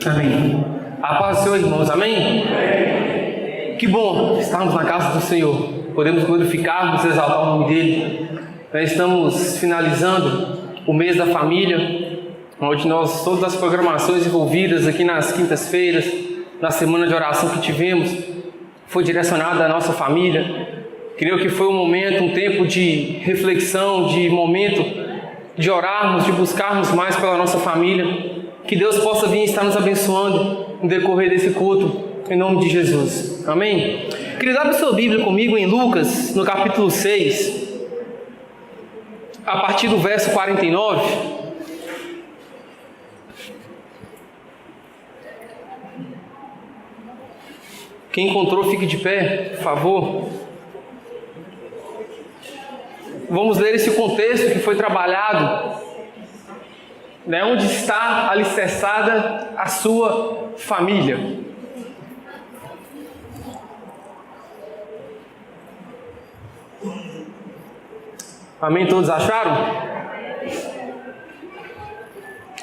Amém. A paz do Senhor, irmãos. Amém? Que bom estarmos na casa do Senhor. Podemos glorificarmos, exaltar o nome dEle. Nós estamos finalizando o mês da família, onde todas as programações envolvidas aqui nas quintas-feiras, na semana de oração que tivemos, foi direcionada à nossa família. Creio que foi um momento, um tempo de reflexão, de momento de orarmos, de buscarmos mais pela nossa família. Que Deus possa vir estar nos abençoando no decorrer desse culto, em nome de Jesus. Amém? Querido, abre sua Bíblia comigo em Lucas, no capítulo 6, a partir do verso 49. Quem encontrou, fique de pé, por favor. Vamos ler esse contexto que foi trabalhado, onde está alicerçada a sua família. Amém? Todos acharam?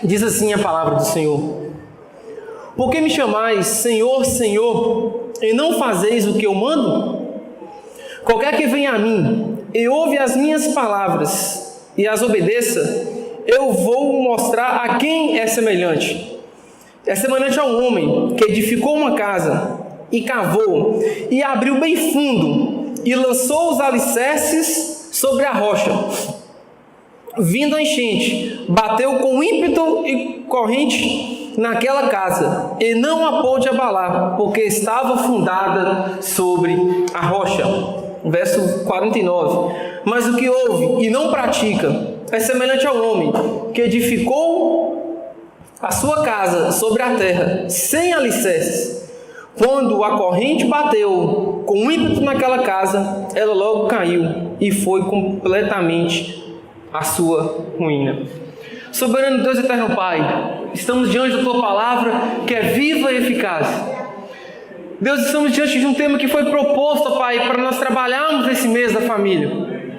Diz assim a palavra do Senhor: Por que me chamais Senhor, Senhor, e não fazeis o que eu mando? Qualquer que venha a mim e ouve as minhas palavras e as obedeça, eu vou mostrar a quem é semelhante. É semelhante a um homem que edificou uma casa e cavou e abriu bem fundo e lançou os alicerces sobre a rocha. Vindo a enchente, bateu com ímpeto e corrente naquela casa e não a pôde abalar, porque estava fundada sobre a rocha. Verso 49. Mas o que ouve e não pratica é semelhante ao homem que edificou a sua casa sobre a terra, sem alicerces. Quando a corrente bateu com ímpeto naquela casa, ela logo caiu e foi completamente a sua ruína. Soberano Deus, eterno Pai, estamos diante da Tua palavra que é viva e eficaz. Deus, estamos diante de um tema que foi proposto, Pai, para nós trabalharmos esse mês da família.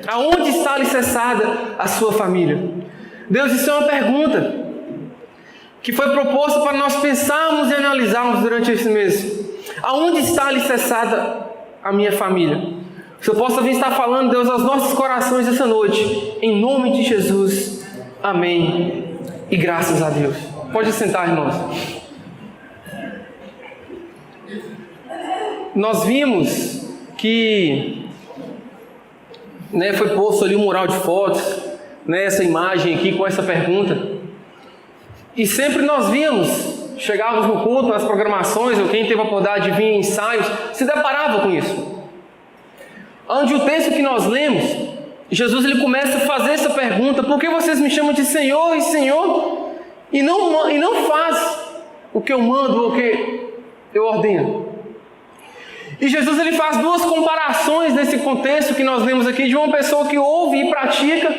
Aonde está alicerçada a sua família? Deus, isso é uma pergunta que foi proposta para nós pensarmos e analisarmos durante esse mês. Aonde está alicerçada a minha família? Que eu possa vir estar falando, Deus, aos nossos corações essa noite, em nome de Jesus. Amém. E graças a Deus. Pode sentar, irmãos. Nós vimos que foi posto ali um mural de fotos, essa imagem aqui com essa pergunta. E sempre nós víamos, chegávamos no culto, nas programações, ou quem teve a oportunidade de vir em ensaios, se deparava com isso. Onde o texto que nós lemos, Jesus ele começa a fazer essa pergunta: por que vocês me chamam de Senhor e Senhor e não faz o que eu mando ou o que eu ordeno? E Jesus ele faz duas comparações nesse contexto que nós lemos aqui, de uma pessoa que ouve e pratica,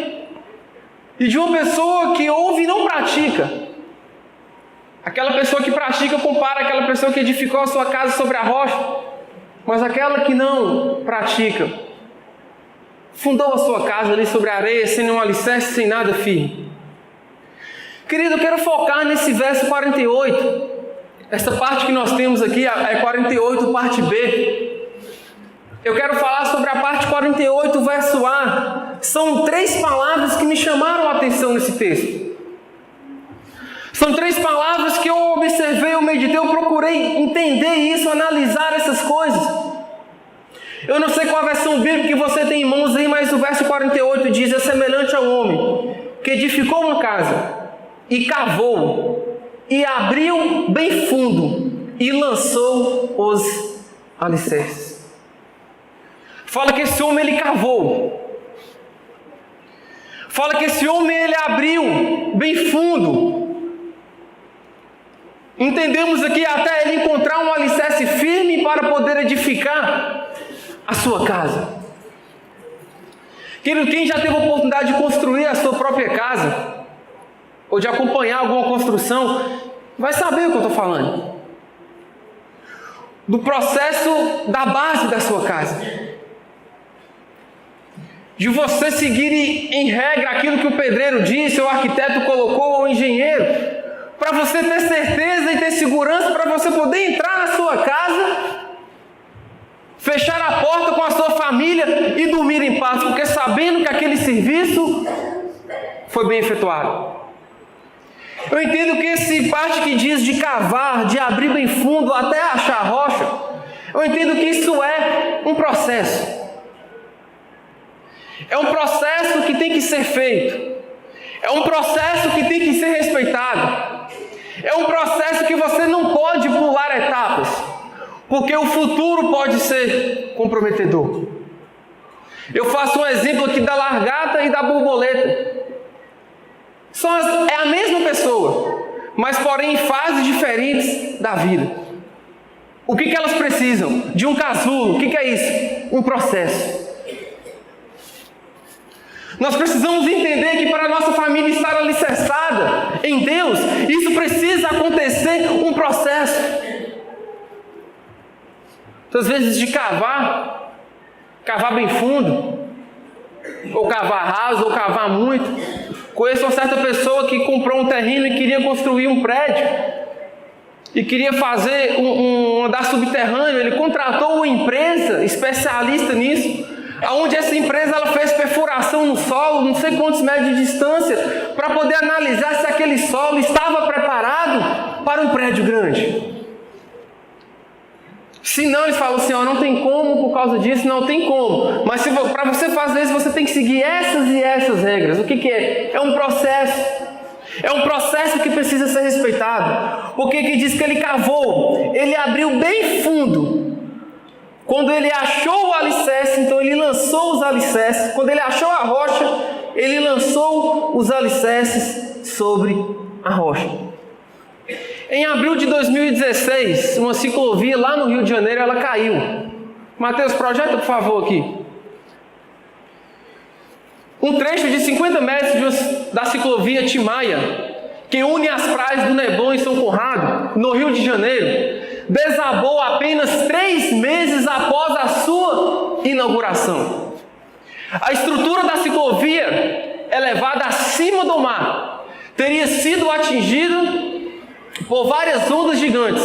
e de uma pessoa que ouve e não pratica. Aquela pessoa que pratica compara aquela pessoa que edificou a sua casa sobre a rocha, mas aquela que não pratica, fundou a sua casa ali sobre a areia, sem nenhum alicerce, sem nada firme. Querido, eu quero focar nesse verso 48. Essa parte que nós temos aqui é 48, parte B. Eu quero falar sobre a parte 48, verso A. São 3 palavras que me chamaram a atenção nesse texto. São 3 palavras que eu observei, eu meditei, eu procurei entender isso, analisar essas coisas. Eu não sei qual a versão bíblica que você tem em mãos aí, mas o verso 48 diz: é semelhante ao homem que edificou uma casa e cavou e abriu bem fundo e lançou os alicerces. Fala que esse homem ele cavou. Fala que esse homem ele abriu bem fundo. Entendemos aqui até ele encontrar um alicerce firme para poder edificar a sua casa. Querido, quem já teve a oportunidade de construir a sua própria casa, ou de acompanhar alguma construção, vai saber o que eu estou falando. Do processo da base da sua casa. De você seguir em regra aquilo que o pedreiro disse, ou o arquiteto colocou, ou o engenheiro, para você ter certeza e ter ter segurança para você poder entrar na sua casa, fechar a porta com a sua família e dormir em paz, porque sabendo que aquele serviço foi bem efetuado. Eu entendo que esse parte que diz de cavar, de abrir bem fundo até achar a rocha, eu entendo que isso é um processo. É um processo que tem que ser feito. É um processo que tem que ser respeitado. É um processo que você não pode pular etapas, porque o futuro pode ser comprometedor. Eu faço um exemplo aqui da largata e da borboleta. É a mesma pessoa, mas porém em fases diferentes da vida. O que elas precisam? De um casulo. O que é isso? Um processo. Nós precisamos entender que para a nossa família estar alicerçada em Deus, isso precisa acontecer um processo. Às vezes de cavar bem fundo, ou cavar raso, ou cavar muito. Conheço uma certa pessoa que comprou um terreno e queria construir um prédio, e queria fazer um andar subterrâneo. Ele contratou uma empresa especialista nisso, onde essa empresa ela fez perfuração no solo, não sei quantos metros de distância, para poder analisar se aquele solo estava preparado para um prédio grande. Se não, eles falam assim, não tem como por causa disso, não tem como. Mas para você fazer isso, você tem que seguir essas e essas regras. O que é? É um processo. É um processo que precisa ser respeitado. Porque que diz que ele cavou, ele abriu bem fundo. Quando ele achou o alicerce, então ele lançou os alicerces. Quando ele achou a rocha, ele lançou os alicerces sobre a rocha. Em abril de 2016, uma ciclovia lá no Rio de Janeiro, ela caiu. Mateus, projeta por favor aqui. Um trecho de 50 metros da ciclovia Timaya, que une as praias do Leblon e São Conrado, no Rio de Janeiro, desabou apenas 3 meses após a sua inauguração. A estrutura da ciclovia, elevada acima do mar, teria sido atingida por várias ondas gigantes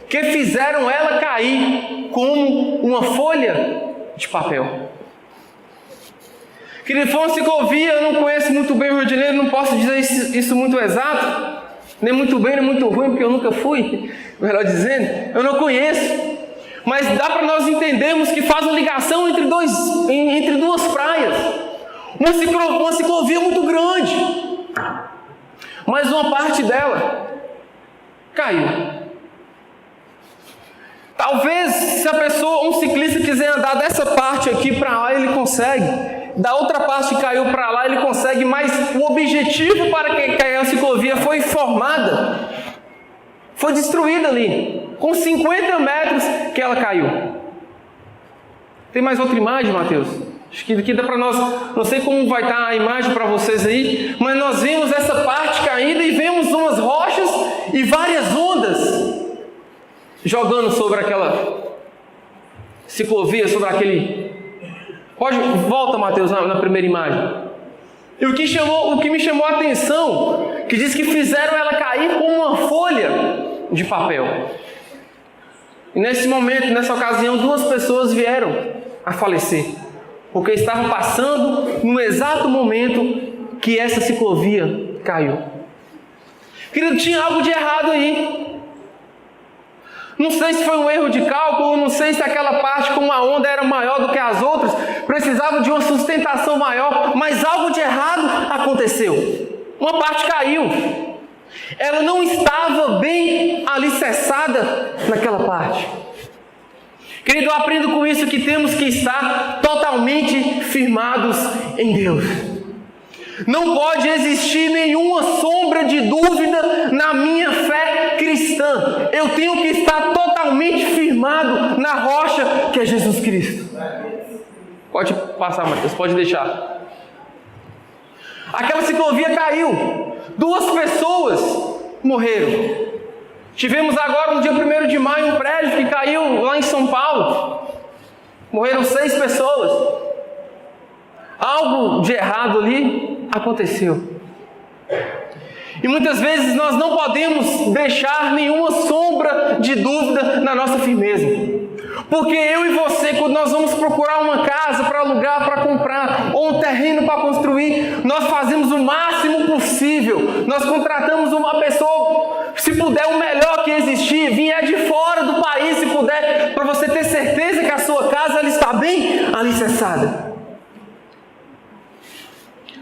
que fizeram ela cair como uma folha de papel. Querido, foi uma ciclovia, eu não conheço muito bem o Rio de Janeiro, não posso dizer isso muito exato, nem muito bem, nem muito ruim, porque eu nunca fui, melhor dizendo, eu não conheço. Mas dá para nós entendermos que faz uma ligação entre duas praias. Uma ciclovia muito grande, mas uma parte dela caiu. Talvez se um ciclista quiser andar dessa parte aqui para lá, ele consegue. Da outra parte que caiu para lá, ele consegue. Mas o objetivo para que a ciclovia foi formada, foi destruída ali. Com 50 metros que ela caiu. Tem mais outra imagem, Mateus? Acho que aqui dá para nós, não sei como vai estar a imagem para vocês aí, mas nós vimos essa parte caída e vemos umas rochas e várias ondas jogando sobre aquela ciclovia, sobre aquele... Volta, Mateus, na primeira imagem. E o que me chamou a atenção, que diz que fizeram ela cair como uma folha de papel. E nesse momento, nessa ocasião, 2 pessoas vieram a falecer, porque estavam passando no exato momento que essa ciclovia caiu. Querido, tinha algo de errado aí. Não sei se foi um erro de cálculo, não sei se aquela parte com a onda era maior do que as outras, precisava de uma sustentação maior, mas algo de errado aconteceu. Uma parte caiu. Ela não estava bem alicerçada naquela parte. Querido, eu aprendo com isso que temos que estar totalmente firmados em Deus. Não pode existir nenhuma sombra de dúvida na minha fé cristã. Eu tenho que estar totalmente firmado na rocha que é Jesus Cristo. Pode passar, Mateus, pode deixar. Aquela ciclovia caiu. 2 pessoas morreram. Tivemos agora, no dia 1º de maio, um prédio que caiu lá em São Paulo. Morreram 6 pessoas. Algo de errado ali aconteceu. E muitas vezes nós não podemos deixar nenhuma sombra de dúvida na nossa firmeza. Porque eu e você, quando nós vamos procurar uma casa para alugar, para comprar, ou um terreno para construir, nós fazemos o máximo possível. Nós contratamos uma pessoa, se puder, o melhor que existir, vier de fora do país, se puder, para você ter certeza que a sua casa ela está bem alicerçada.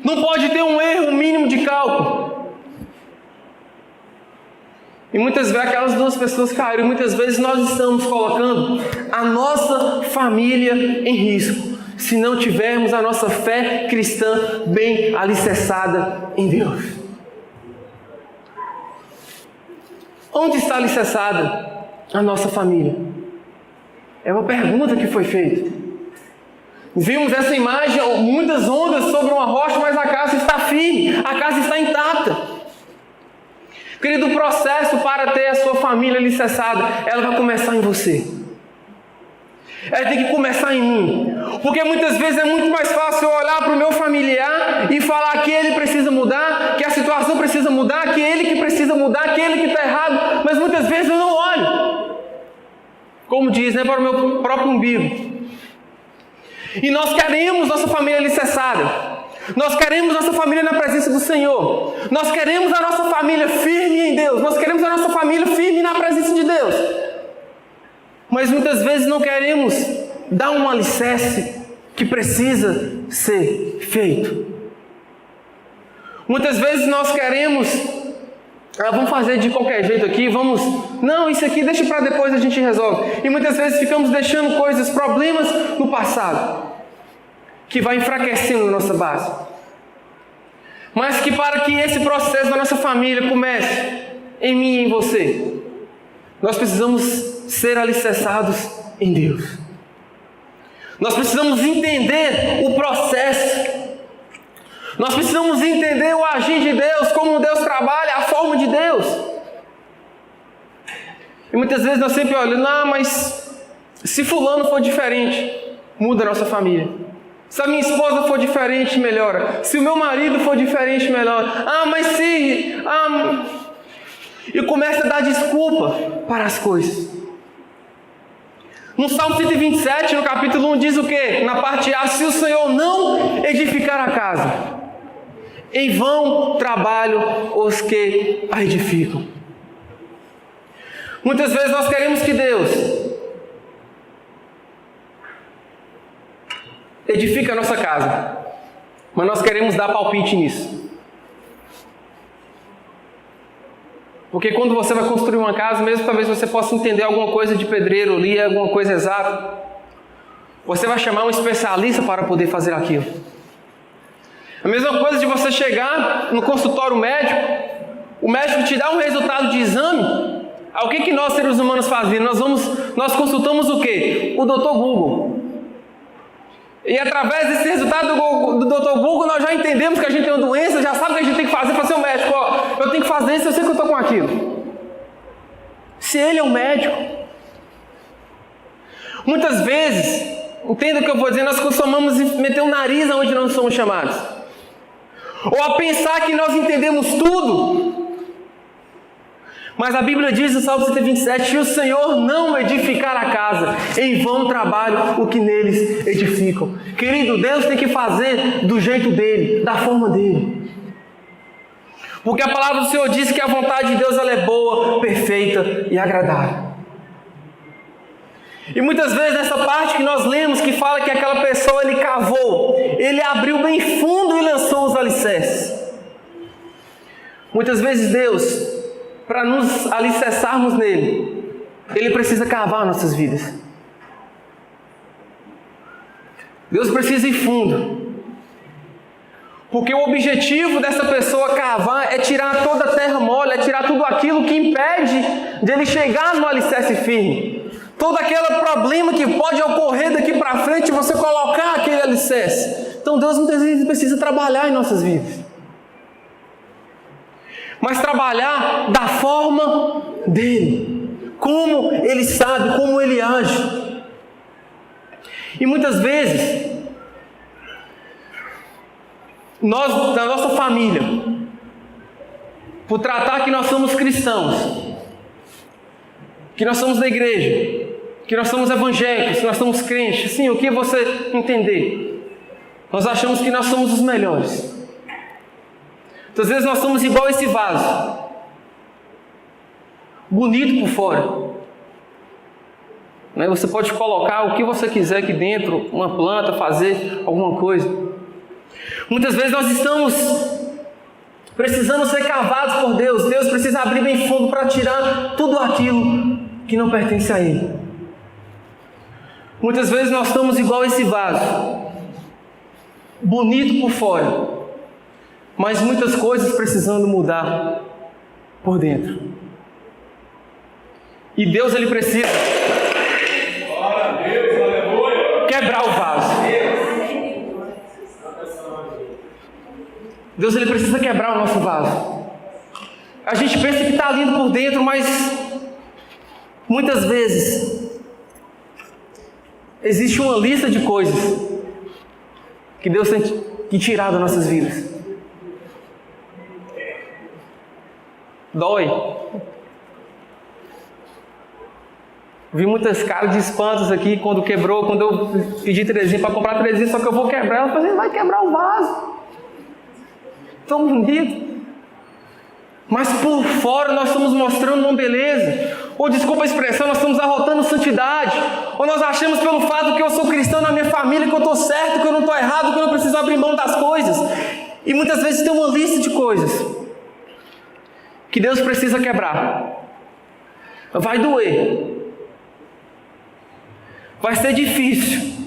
Não pode ter um erro mínimo de cálculo. E muitas vezes aquelas duas pessoas caíram. Muitas vezes nós estamos colocando a nossa família em risco, se não tivermos a nossa fé cristã bem alicerçada em Deus. Onde está alicerçada a nossa família? É uma pergunta que foi feita. Vimos essa imagem, muitas ondas sobre uma rocha, mas a casa está firme, a casa está intacta. Querido, o processo para ter a sua família alicerçada, ela vai começar em você. Ela tem que começar em mim. Porque muitas vezes é muito mais fácil eu olhar para o meu familiar e falar que ele precisa mudar, que a situação precisa mudar, que ele que precisa mudar, que ele que está errado. Mas muitas vezes eu não olho. Como diz, para o meu próprio umbigo. E nós queremos nossa família alicerçada. Nós queremos nossa família na presença do Senhor. Nós queremos a nossa família firme em Deus. Nós queremos a nossa família firme na presença de Deus. Mas muitas vezes não queremos dar um alicerce que precisa ser feito. Muitas vezes nós queremos, vamos fazer de qualquer jeito aqui, não, isso aqui deixa para depois a gente resolve. E muitas vezes ficamos deixando problemas no passado, que vai enfraquecendo a nossa base. Mas que para que esse processo da nossa família comece em mim e em você, nós precisamos ser alicerçados em Deus. Nós precisamos entender o processo. Nós precisamos entender o agir de Deus, como Deus trabalha, a forma de Deus. E muitas vezes nós sempre olhamos, mas se fulano for diferente, muda a nossa família. Se a minha esposa for diferente, melhora. Se o meu marido for diferente, melhora. Mas se... E começa a dar desculpa para as coisas. No Salmo 127, no capítulo 1, diz o quê? Na parte A, se o Senhor não edificar a casa, em vão trabalham os que a edificam. Muitas vezes nós queremos que Deus edifique a nossa casa, mas nós queremos dar palpite nisso. Porque quando você vai construir uma casa, mesmo talvez você possa entender alguma coisa de pedreiro ali, alguma coisa exata, você vai chamar um especialista para poder fazer aquilo. A mesma coisa de você chegar no consultório médico, o médico te dá um resultado de exame. O que nós seres humanos fazemos? Nós consultamos o quê? O Dr. Google. E através desse resultado do Dr. Google, nós já entendemos que a gente tem uma doença, já sabe o que a gente tem que fazer para ser um médico. Eu tenho que fazer isso, eu sei que eu estou com aquilo. Se ele é um médico. Muitas vezes, entenda o que eu vou dizer, nós costumamos meter o nariz onde não somos chamados. Ou a pensar que nós entendemos tudo. Mas a Bíblia diz no Salmo 127, se o Senhor não edificar a casa, em vão trabalham o que neles edificam. Querido, Deus tem que fazer do jeito dele, da forma dele. Porque a palavra do Senhor diz que a vontade de Deus ela é boa, perfeita e agradável. E muitas vezes nessa parte que nós lemos que fala que aquela pessoa ele cavou, ele abriu bem fundo e lançou os alicerces. Muitas vezes Deus, para nos alicerçarmos nele, ele precisa cavar nossas vidas. Deus precisa ir fundo. Porque o objetivo dessa pessoa cavar é tirar toda a terra mole, é tirar tudo aquilo que impede de ele chegar no alicerce firme. Todo aquele problema que pode ocorrer daqui para frente, você colocar aquele alicerce. Então Deus muitas vezes precisa trabalhar em nossas vidas. Mas trabalhar da forma dele. Como ele sabe, como ele age. E muitas vezes, nós, da nossa família, por tratar que nós somos cristãos, que nós somos da igreja, que nós somos evangélicos, que nós somos crentes, sim, o que você entender, nós achamos que nós somos os melhores. Muitas vezes nós somos igual esse vaso, bonito por fora. Você pode colocar o que você quiser aqui dentro, uma planta, fazer alguma coisa. Muitas vezes nós estamos precisando ser cavados por Deus. Deus precisa abrir bem fundo para tirar tudo aquilo que não pertence a Ele. Muitas vezes nós estamos igual esse vaso, bonito por fora, mas muitas coisas precisando mudar por dentro. E Deus, Ele precisa quebrar o vaso. Deus, Ele precisa quebrar o nosso vaso. A gente pensa que está lindo por dentro, mas muitas vezes existe uma lista de coisas que Deus tem que tirar das nossas vidas. Dói. Vi muitas caras de espantos aqui quando quebrou, quando eu pedi Terezinha para comprar Terezinha, só que eu vou quebrar. Ela falou, vai quebrar o vaso. Tão bonito. Mas por fora nós estamos mostrando uma beleza. Ou desculpa a expressão, nós estamos arrotando santidade. Ou nós achamos pelo fato que eu sou cristão na minha família, que eu estou certo, que eu não estou errado, que eu não preciso abrir mão das coisas. E muitas vezes tem uma lista de coisas que Deus precisa quebrar. Vai doer. Vai ser difícil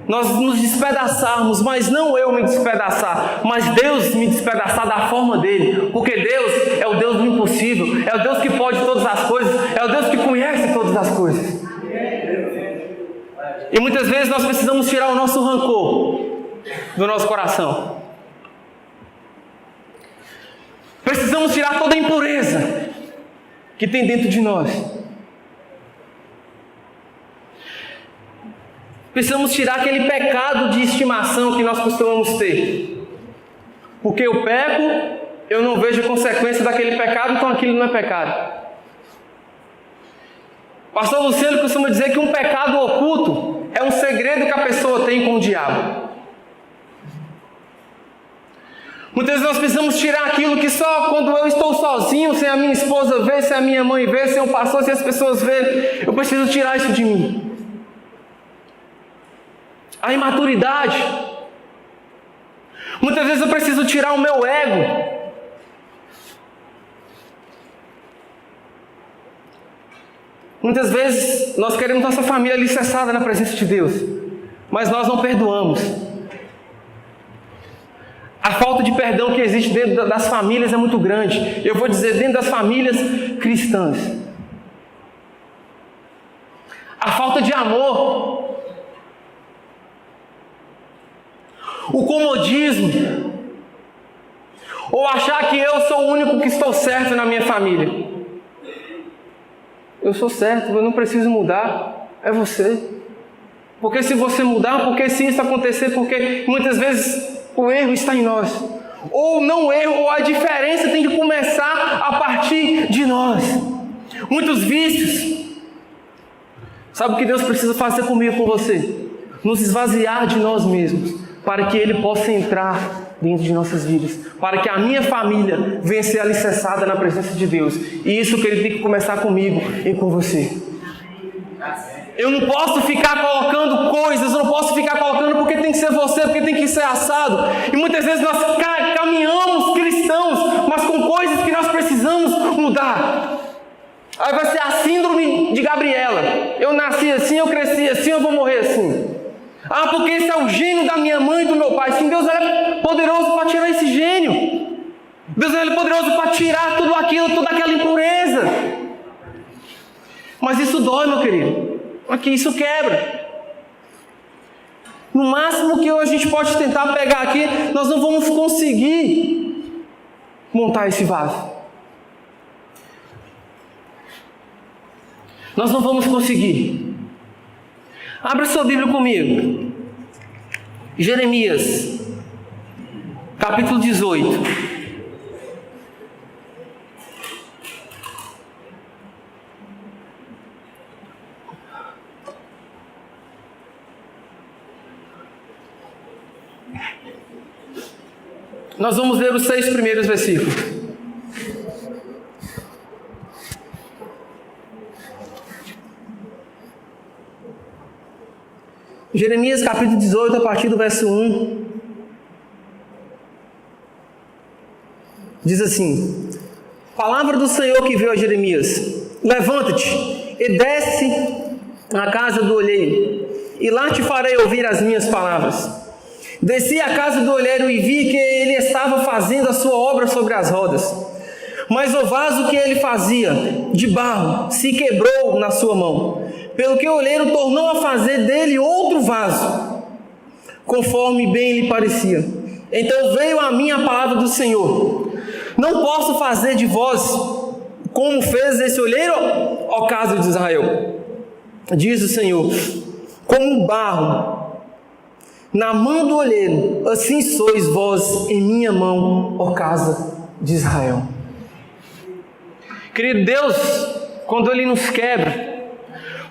nós nos despedaçarmos, mas não eu me despedaçar, mas Deus me despedaçar da forma dele, porque Deus é o Deus do impossível, é o Deus que pode todas as coisas, é o Deus que conhece todas as coisas. E muitas vezes nós precisamos tirar o nosso rancor do nosso coração. Precisamos tirar toda a impureza que tem dentro de nós. Precisamos tirar aquele pecado de estimação que nós costumamos ter. Porque eu peco, eu não vejo a consequência daquele pecado, então aquilo não é pecado. Pastor Luciano costuma dizer que um pecado oculto é um segredo que a pessoa tem com o diabo. Muitas vezes nós precisamos tirar aquilo que só quando eu estou sozinho, sem a minha esposa ver, sem a minha mãe ver, sem o pastor, sem as pessoas verem, eu preciso tirar isso de mim. A imaturidade. Muitas vezes eu preciso tirar o meu ego. Muitas vezes nós queremos nossa família alicerçada na presença de Deus, mas nós não perdoamos. A falta de perdão que existe dentro das famílias é muito grande. Eu vou dizer, dentro das famílias cristãs. A falta de amor. O comodismo. Ou achar que eu sou o único que estou certo na minha família. Eu sou certo, eu não preciso mudar. É você. Porque se você mudar, porque se isso acontecer, porque muitas vezes o erro está em nós. Ou não o erro, ou a diferença tem que começar a partir de nós. Muitos vícios. Sabe o que Deus precisa fazer comigo e com você? Nos esvaziar de nós mesmos, para que Ele possa entrar dentro de nossas vidas, para que a minha família venha ser alicerçada na presença de Deus. E isso que Ele tem que começar comigo e com você. Eu não posso ficar colocando coisas, eu não posso ficar colocando porque tem que ser você, porque tem que ser assado. E muitas vezes nós caminhamos cristãos, mas com coisas que nós precisamos mudar. Aí vai ser a síndrome de Gabriela. Eu nasci assim, eu cresci assim, eu vou morrer assim. Ah, porque esse é o gênio da minha mãe e do meu pai. Sim, Deus é poderoso para tirar esse gênio. Deus é poderoso para tirar tudo aquilo, toda aquela impureza. Mas isso dói, meu querido. Aqui isso quebra. No máximo que a gente pode tentar pegar aqui, nós não vamos conseguir montar esse vaso. Nós não vamos conseguir. Abra sua Bíblia comigo. Jeremias, capítulo 18. Nós vamos ler os 6 primeiros versículos. Jeremias capítulo 18, a partir do verso 1. Diz assim: palavra do Senhor que veio a Jeremias: levanta-te e desce à casa do olheiro, e lá te farei ouvir as minhas palavras. Desci à casa do olheiro e vi que ele estava fazendo a sua obra sobre as rodas. Mas o vaso que ele fazia, de barro, se quebrou na sua mão, pelo que o olheiro tornou a fazer dele outro vaso, conforme bem lhe parecia. Então veio a mim a palavra do Senhor: não posso fazer de vós como fez esse olheiro, ó casa de Israel. Diz o Senhor: como um barro na mão do olheiro, assim sois vós em minha mão, ó casa de Israel. Querido Deus, quando Ele nos quebra,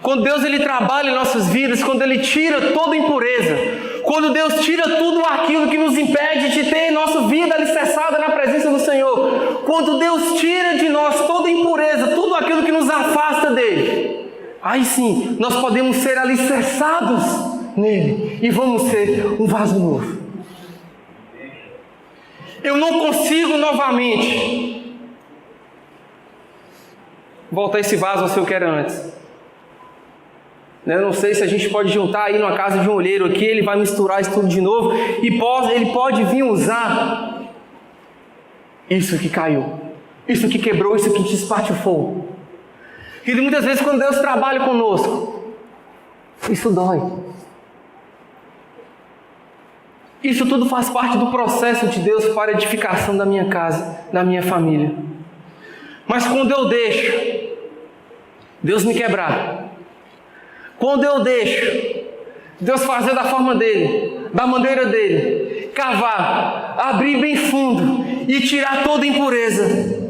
quando Deus Ele trabalha em nossas vidas, quando Ele tira toda impureza, quando Deus tira tudo aquilo que nos impede de ter nossa vida alicerçada na presença do Senhor, quando Deus tira de nós toda impureza, tudo aquilo que nos afasta dEle, aí sim, nós podemos ser alicerçados nele e vamos ser um vaso novo. Eu não consigo novamente voltar esse vaso ao seu que era antes. Eu não sei se a gente pode juntar aí numa casa de um olheiro aqui, ele vai misturar isso tudo de novo e ele pode vir usar isso que caiu, isso que quebrou, isso que te espatifou. E muitas vezes quando Deus trabalha conosco, isso dói. Isso tudo faz parte do processo de Deus para a edificação da minha casa, da minha família. Mas quando eu deixo Deus me quebrar, quando eu deixo Deus fazer da forma dele, da maneira dele, cavar, abrir bem fundo e tirar toda impureza,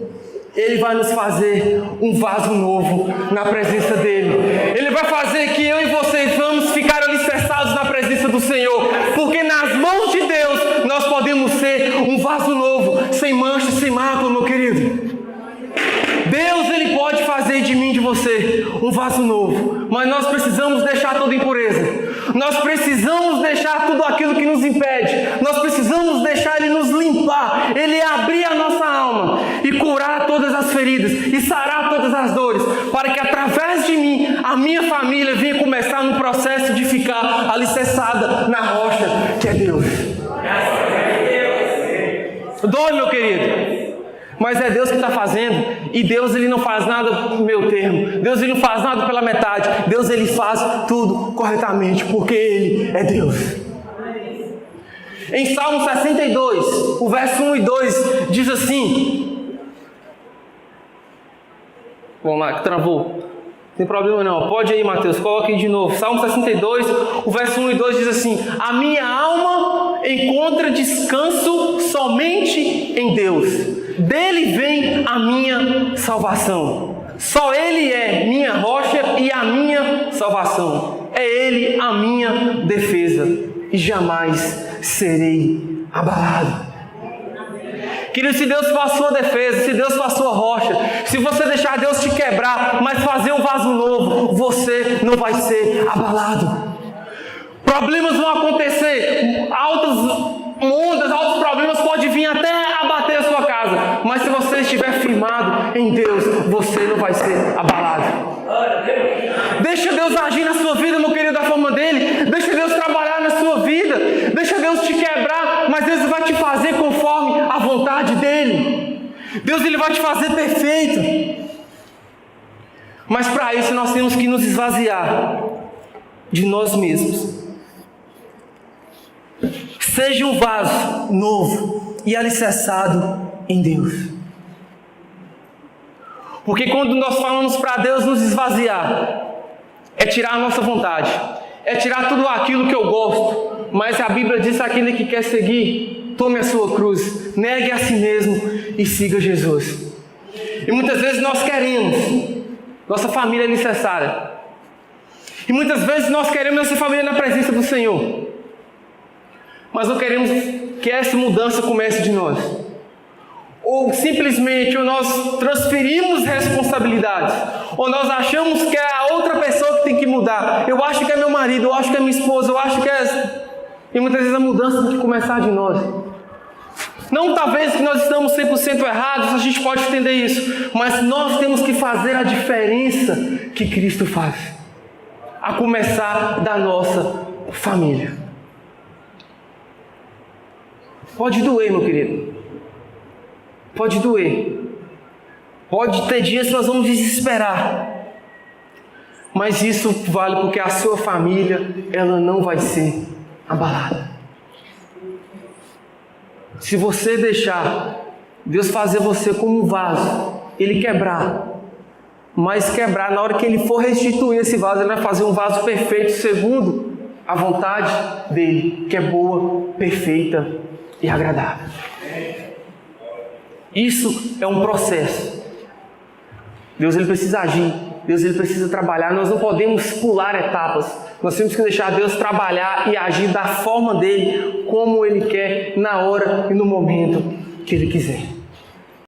Ele vai nos fazer um vaso novo na presença dEle. Ele vai fazer que eu e vocês vamos ficar alicerçados na presença do Senhor, porque nas mãos de Deus nós podemos ser um vaso novo, sem mancha, sem mácula, meu querido. Deus, Ele pode fazer de mim, de você, um vaso novo, mas nós precisamos deixar toda impureza, nós precisamos deixar tudo aquilo que nos impede, nós precisamos deixar Ele nos limpar, Ele abrir a nossa alma e curar todas as feridas e sarar todas as dores, para que através de mim, a minha família venha começar no processo de ficar alicerçada na rocha que é Deus. Dói, meu querido, mas é Deus que está fazendo, e Deus Ele não faz nada no meu termo, Deus Ele não faz nada pela metade, Deus Ele faz tudo corretamente, porque Ele é Deus. Em Salmo 62, o verso 1 e 2 diz assim, vamos lá, que travou, não tem problema não, pode aí Mateus, coloque aí de novo, Salmo 62, o verso 1 e 2 diz assim: a minha alma encontra descanso somente em Deus, dele vem a minha salvação. Só Ele é minha rocha e a minha salvação. É Ele a minha defesa e jamais serei abalado. Querido, se Deus for a sua defesa, se Deus for a sua rocha, se você deixar Deus te quebrar, mas fazer um vaso novo, você não vai ser abalado. Problemas vão acontecer, altas ondas, altos problemas podem vir até abater a sua casa, mas se você estiver firmado em Deus, você não vai ser abalado. Deixa Deus agir na sua vida, meu querido, da forma dele. Deixa Deus trabalhar na sua vida. Deixa Deus te quebrar, mas Deus vai te fazer conforme a vontade dele. Deus Ele vai te fazer perfeito. Mas para isso nós temos que nos esvaziar de nós mesmos. Seja um vaso novo e alicerçado em Deus. Porque quando nós falamos para Deus nos esvaziar, é tirar a nossa vontade, é tirar tudo aquilo que eu gosto. Mas a Bíblia diz: aquele que quer seguir, tome a sua cruz, negue a si mesmo e siga Jesus. E muitas vezes nós queremos nossa família alicerçada, e muitas vezes nós queremos nossa família na presença do Senhor, mas não queremos que essa mudança comece de nós. Ou simplesmente nós transferimos responsabilidades, ou nós achamos que é a outra pessoa que tem que mudar. Eu acho que é meu marido, eu acho que é minha esposa, eu acho que é... E muitas vezes a mudança tem que começar de nós. Não talvez que nós estamos 100% errados, a gente pode entender isso, mas nós temos que fazer a diferença que Cristo faz, a começar da nossa família. Pode doer, meu querido. Pode doer. Pode ter dias que nós vamos desesperar. Mas isso vale porque a sua família, ela não vai ser abalada. Se você deixar Deus fazer você como um vaso, Ele quebrar, mas quebrar, na hora que Ele for restituir esse vaso, Ele vai fazer um vaso perfeito segundo a vontade dEle, que é boa, perfeita e agradável. Isso é um processo. Deus ele precisa agir, Deus ele precisa trabalhar. Nós não podemos pular etapas. Nós temos que deixar Deus trabalhar e agir da forma dele, como Ele quer, na hora e no momento que Ele quiser.